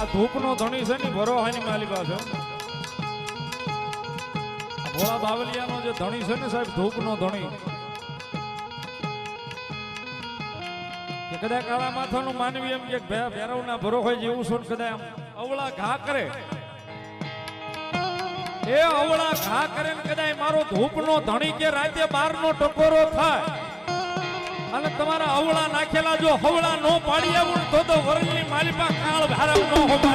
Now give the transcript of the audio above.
આ ધૂપનો ધણી છે ને ભરોહાની માલી પાસે ભોળા બાવલિયાનો જે ધણી છે ને સાહેબ ધૂપનો ધણી કે કદાચ કાળા માથાનું માનવી એમ કે ભેરવના ભરો હોય જેવું છો કદાચ આમ અવળા ઘા કરે એ અવળા ઘા કરે ને કદાચ મારો ધૂપનો ધણી કે રાતે 12 નો ટકોરો થાય અને તમારા અવળા નાખેલા જો હવળા નો પાડી આવું તો વરણની માલિપા કાળ ભારાવ નો હોય